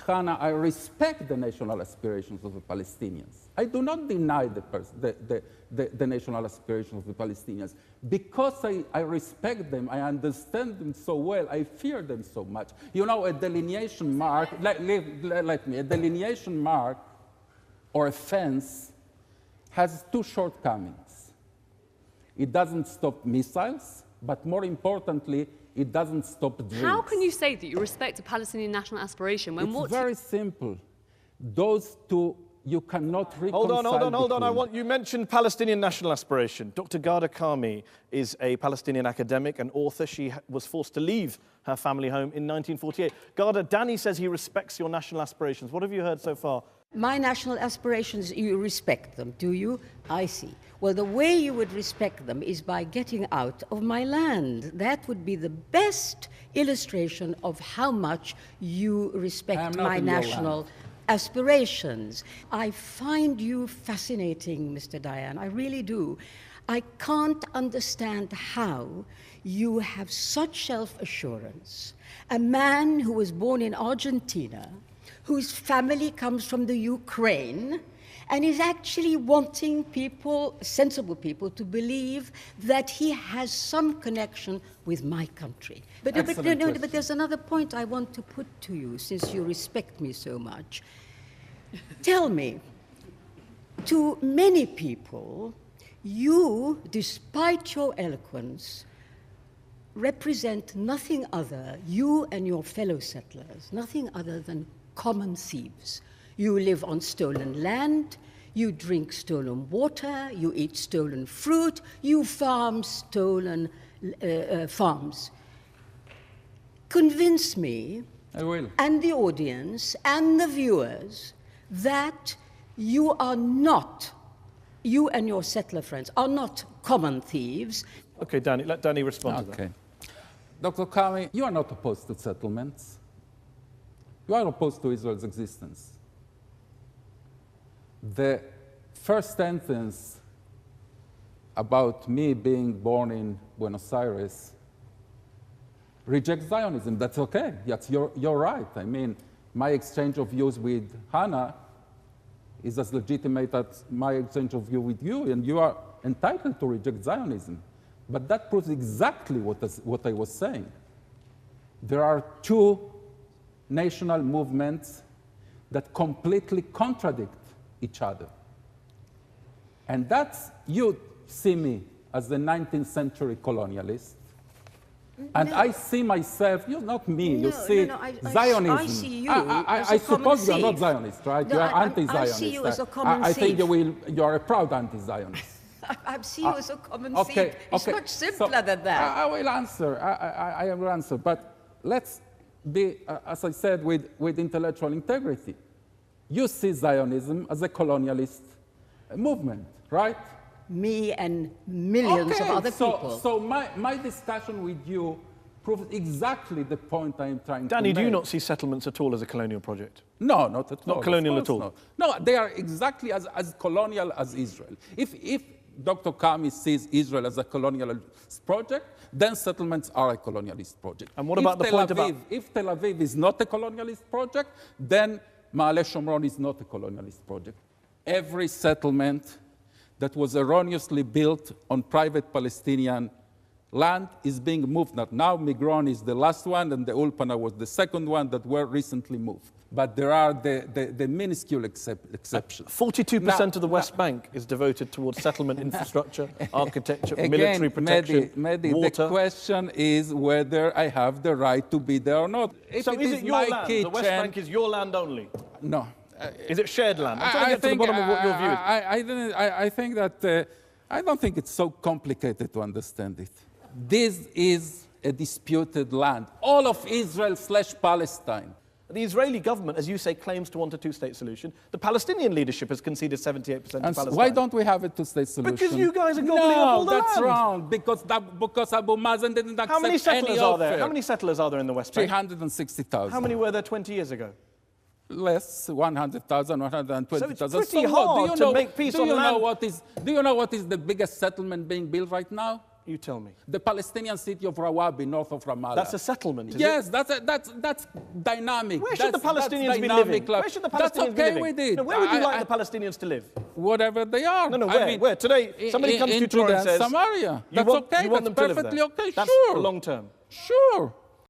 Hannah, I respect the national aspirations of the Palestinians. I do not deny the national aspirations of the Palestinians. Because I respect them, I understand them so well, I fear them so much. You know, a delineation mark, a delineation mark or a fence has two shortcomings. It doesn't stop missiles, but more importantly, it doesn't stop dreams. How can you say that you respect a Palestinian national aspiration when it's very simple. Those two, you cannot reconcile. Hold on. You mentioned Palestinian national aspiration. Dr. Ghada Karmi is a Palestinian academic and author. She was forced to leave her family home in 1948. Ghada, Dani says he respects your national aspirations. What have you heard so far? My national aspirations, you respect them, do you? I see. Well, the way you would respect them is by getting out of my land. That would be the best illustration of how much you respect my national aspirations. I find you fascinating, Mr. Dayan. I really do. I can't understand how you have such self-assurance. A man who was born in Argentina, whose family comes from the Ukraine, and is actually wanting people, sensible people, to believe that he has some connection with my country. But there's another point I want to put to you, since you respect me so much. Tell me, to many people, you, despite your eloquence, represent nothing other, you and your fellow settlers, nothing other than common thieves. You live on stolen land, you drink stolen water, you eat stolen fruit, you farm stolen farms. Convince me, I will, and the audience and the viewers, that you are not, you and your settler friends are not common thieves. Okay, Dani, let Dani respond to that. Dr. Karmi, you are not opposed to settlements. You are opposed to Israel's existence. The first sentence about me being born in Buenos Aires rejects Zionism. That's okay. Yes, you're right. I mean, my exchange of views with Hannah is as legitimate as my exchange of view with you, and you are entitled to reject Zionism. But that proves exactly what I was saying. There are two national movements that completely contradict each other. And that's, you see me as the 19th century colonialist, and I see myself, you're not me, you see Zionism. I see you I suppose you're not Zionist, right? No, you are anti-Zionist. I see you as a common I think thief. you are a proud anti-Zionist. I see you as a common thief. It's much simpler than that. I will answer, I will answer, but let's be, as I said, with intellectual integrity. You see Zionism as a colonialist movement, right? Me and millions of other people. So my discussion with you proves exactly the point I am trying to make. Dani, do you not see settlements at all as a colonial project? No, not at all. Not colonial at all? No, they are exactly as colonial as Israel. If Dr. Karmi sees Israel as a colonialist project, then settlements are a colonialist project. And what about the point about... If Tel Aviv is not a colonialist project, then Ma'ale Shomron is not a colonialist project. Every settlement that was erroneously built on private Palestinian land is being moved. Now Migron is the last one, and the Ulpana was the second one that were recently moved. But there are the minuscule exceptions. 42% of the West Bank is devoted towards settlement infrastructure, architecture, again, military protection, Mehdi, water. The question is whether I have the right to be there or not. So is it your land? The West Bank is your land only? No. Is it shared land? I'm trying to get to the bottom of what your view is. I think that, I don't think it's so complicated to understand it. This is a disputed land. All of Israel/Palestine. The Israeli government, as you say, claims to want a two-state solution. The Palestinian leadership has conceded 78% to Palestine. Why don't we have a two-state solution? Because you guys are gobbling up all the land. No, that's wrong. Because Abu Mazen didn't accept How many settlers any are there? offer. How many settlers are there in the West Bank? 360,000. How many were there 20 years ago? Less, 100,000, 120,000. So it's pretty hard to make peace on land. Do you know what is the biggest settlement being built right now? You tell me. The Palestinian city of Rawabi, north of Ramallah. That's a settlement, is yes, it? that's dynamic. Where should the Palestinians be living? Where should the Palestinians be living? With it. No, where would you like the Palestinians to live? Whatever they are. No, where? I mean, where? Today, somebody comes to Troy and says... Samaria. That's okay. You want them That's to live perfectly there. okay. That's sure. for long term. Sure.